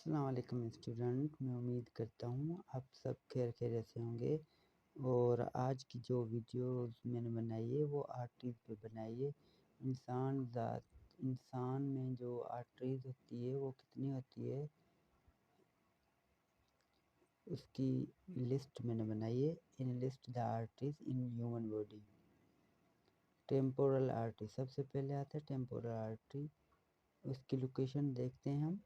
अस्सलाम वालेकुम स्टूडेंट, मैं उम्मीद करता हूँ आप सब खैरियत से होंगे। और आज की जो वीडियो मैंने बनाई है वो आर्टरीज पे बनाई है। इंसान में जो आर्टरीज होती है वो कितनी होती है उसकी लिस्ट मैंने बनाई है। In list the arteries in human body. Temporal artery सबसे पहले आता है। टेम्पोरल आर्टरी, उसकी लोकेशन देखते हैं हम।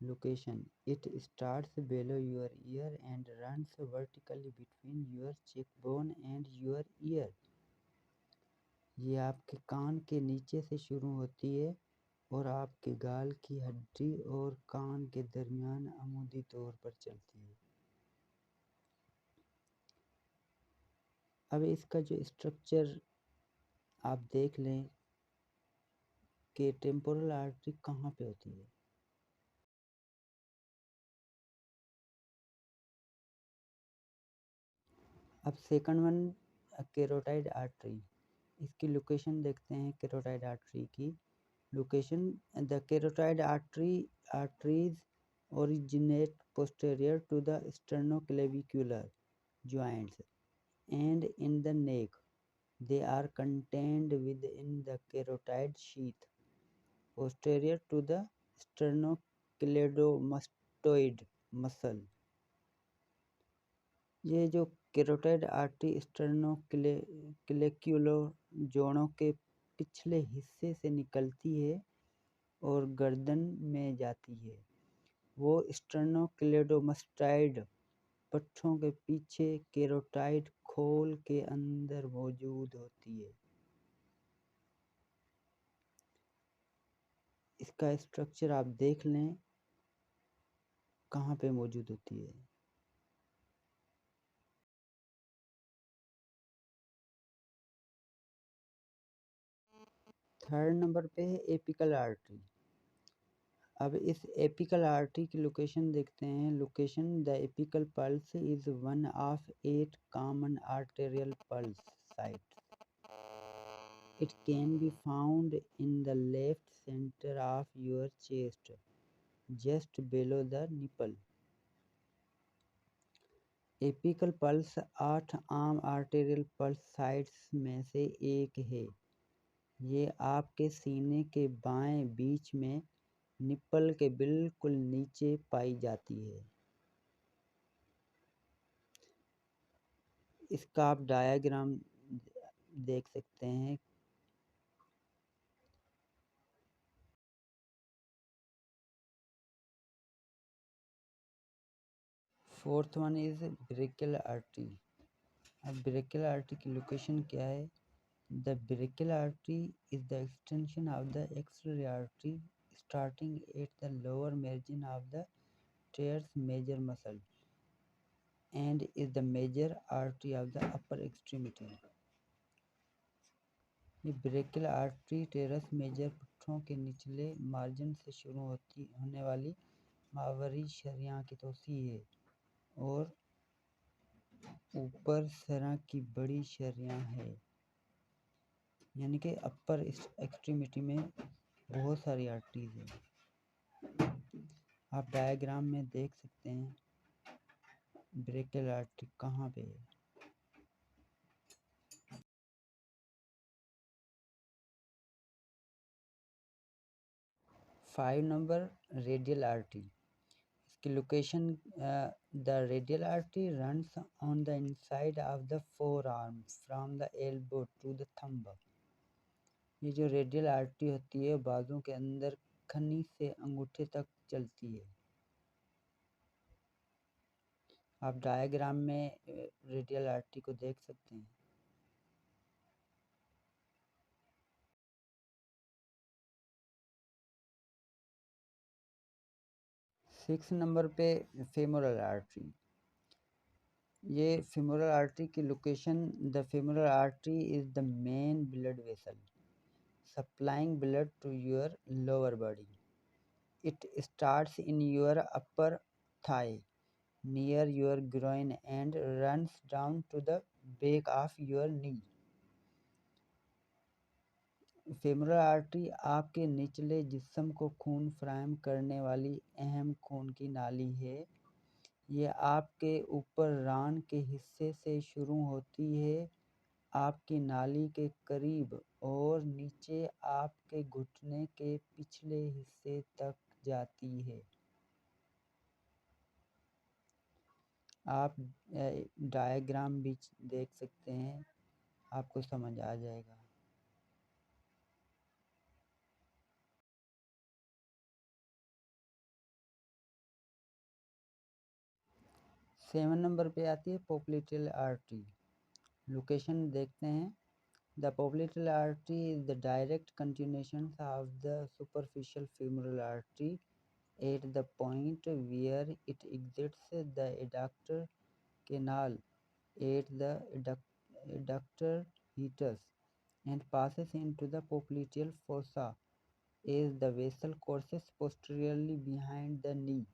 Location: It starts below your ear and runs vertically between your cheekbone and your ear. ये आपके कान के नीचे से शुरू होती है और आपके गाल की हड्डी और कान के दरमियान अमूदी तौर पर चलती है। अब इसका जो स्ट्रक्चर आप देख लें कि टेम्पोरल आर्टरी कहाँ पे होती है। अब सेकंड वन, कैरोटाइड आर्टरी। इसकी लोकेशन देखते हैं। कैरोटाइड आर्टरी की location: the carotid arteries originate posterior to the sternoclavicular joints and in the neck. They are contained within the carotid sheath posterior to the sternocleidomastoid muscle. ये जो कैरोटाइड artery sternoclavicular जोड़ों के पिछले हिस्से से निकलती है और गर्दन में जाती है। वो स्टर्नोक्लेडोमास्टाइड पट्टों के पीछे कैरोटाइड खोल के अंदर मौजूद होती है। इसका स्ट्रक्चर आप देख लें कहाँ पे मौजूद होती है। थर्ड नंबर पे है एपिकल आर्टरी। अब इस एपिकल आर्टरी की लोकेशन देखते हैं। Location: the apical pulse is one of 8 common arterial pulse sites. It can be found in the left center of your chest, just below the nipple. Apical pulse 8 आम arterial pulse sites में से एक है। ये आपके सीने के बाएं बीच में निप्पल के बिल्कुल नीचे पाई जाती है। इसका आप डायग्राम देख सकते हैं। Fourth one is brachial artery. अब ब्रेकियल आर्टरी की लोकेशन क्या है? The brachial artery is the extension of the axillary artery starting at the lower margin of the teres major muscle and is the major artery of the upper extremity. ये brachial artery terrace major पट्टों के निचले margin से शुरू होने वाली माहवारी शरियाँ की तोसी है और ऊपर सरा की बड़ी शरियाँ है। यानी कि अपर एक्सट्रीमिटी में बहुत सारी आर्टरीज हैं। आप डायग्राम में देख सकते हैं ब्रेकियल आर्टरी कहाँ पे है। 5 नंबर, रेडियल आर्टरी। इसकी location: the radial artery runs on the inside of the forearm from the elbow to the thumb. ये जो रेडियल आर्टरी होती है बाजू के अंदर खन्नी से अंगूठे तक चलती है। आप डायग्राम में रेडियल आर्टरी को देख सकते हैं। सिक्स नंबर पे फेमोरल आर्टरी। ये फेमोरल आर्टरी की location: the femoral artery is the main blood vessel supplying blood to your lower body. It starts in your upper thigh near your groin and runs down to the back of your knee. Femoral artery आपके निचले जिस्म को खून फराहम करने वाली अहम खून की नाली है। ये आपके ऊपर रान के हिस्से से शुरू होती है, आपकी नाली के करीब और नीचे आपके घुटने के पिछले हिस्से तक जाती है। आप डायग्राम भी देख सकते हैं, आपको समझ आ जाएगा। 7 नंबर पे आती है पोप्लिटेल आर्टरी। लोकेशन देखते हैं। The popliteal artery is the direct continuation of the superficial femoral artery at the point where it exits the adductor canal at the adductor hiatus and passes into the popliteal fossa as the vessel courses posteriorly behind the knee.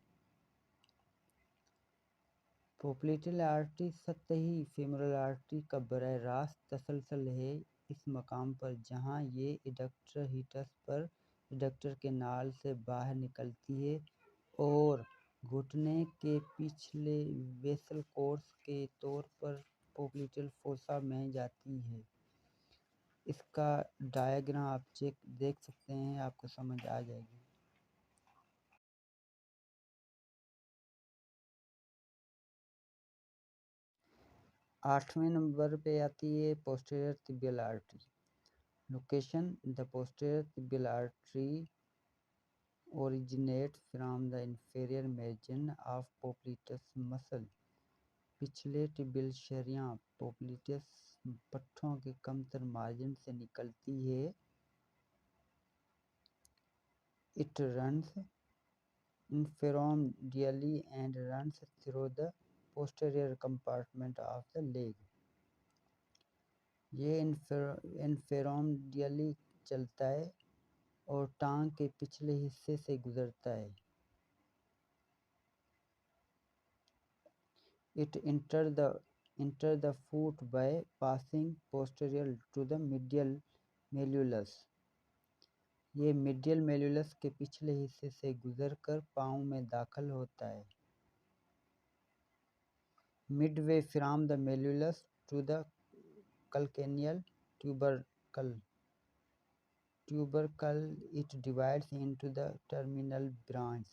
Popliteal artery सतही femoral artery का बराह रास्त तसलसल है इस मकाम पर जहां ये एडक्टर हिटस पर एडक्टर के नाल से बाहर निकलती है और घुटने के पिछले वेसल कोर्स के तौर पर पोप्लिटेल फोसा में जाती है। इसका डायग्राम आप देख सकते हैं, आपको समझ आ जाएगी। 8वें नंबर पे आती है posterior tibial artery। Location the posterior tibial artery originates from the inferior margin of popliteus muscle। पिछले टिबियल शरियाँ पोप्लिटस पट्ठों के कमतर मार्जिन से निकलती है। It runs inframedullary and runs through the posterior compartment of the leg। ये inframedullary चलता है और टांग के पिछले हिस्से से गुजरता है। It enter the foot by passing posterior to the medial malleolus। ये medial malleolus के पिछले हिस्से से गुजरकर पाँव में दाखिल होता है। Midway from the malleolus to the calcaneal tubercle, it divides into the terminal branch।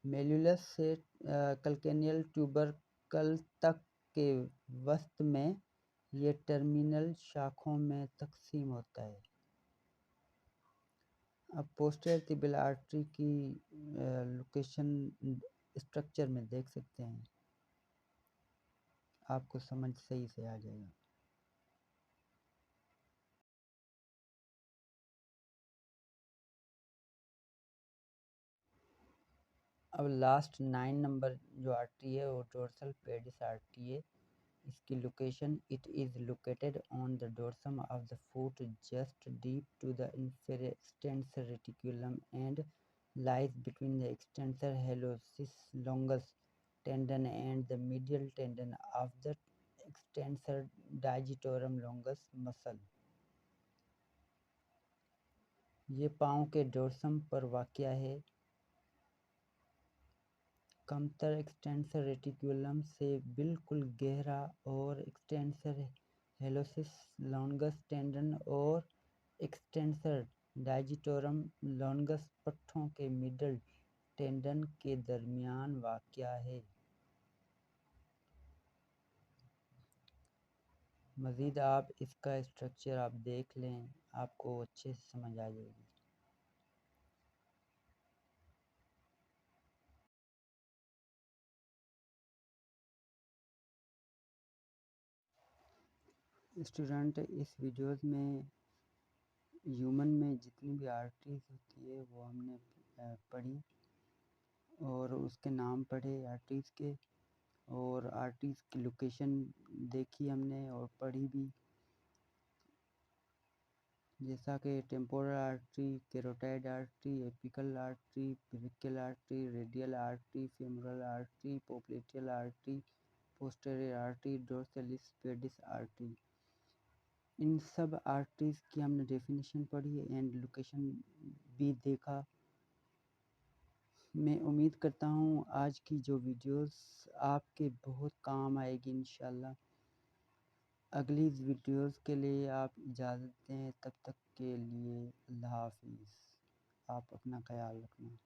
मेल्यूलस से कल्केनियल ट्यूबरकल तक के वस्त में ये टर्मिनल शाखों में तकसीम होता है। अब पोस्टीरियर tibial आर्टरी की लोकेशन स्ट्रक्चर में देख सकते हैं, आपको समझ सही से आ जाएगा। अब लास्ट 9 नंबर जो आर्टरी है वो डोर्सल पेडिस आर्टरी है। इसकी location it is located on the dorsum of the foot just deep to the inferior extensor reticulum and lies between the extensor hallucis longus tendon and the medial tendon of the extensor digitorum longus muscle। ये पाँव के dorsum पर वाक़या है। कमतर extensor reticulum से बिल्कुल गहरा और एक्सटेंसर हेलोसिस लॉन्गस टेंडन और एक्सटेंसर डाइजिटोरम लॉन्गस पट्ठों के मिडल टेंडन के दरमियान वाक़या है। मज़ीद आप इसका स्ट्रक्चर आप देख लें, आपको अच्छे से समझ आ जाएगी। स्टूडेंट, इस वीडियोस में ह्यूमन में जितनी भी आर्टरीज होती है वो हमने पढ़ी और उसके नाम पढ़े आर्टरीज के, और आर्टरीज की लोकेशन देखी हमने और पढ़ी भी, जैसा कि temporal artery, carotid artery, apical artery, brachial artery, radial artery, femoral artery, popliteal artery, posterior artery, dorsalis pedis artery. इन सब आर्टरीज़ की हमने डेफिनेशन पढ़ी एंड लोकेशन भी देखा। मैं उम्मीद करता हूँ आज की जो वीडियोस आपके बहुत काम आएगी इंशाल्लाह। अगली वीडियोस के लिए आप इजाज़त दें, तब तक के लिए अल्लाह हाफिज़। आप अपना ख्याल रखना।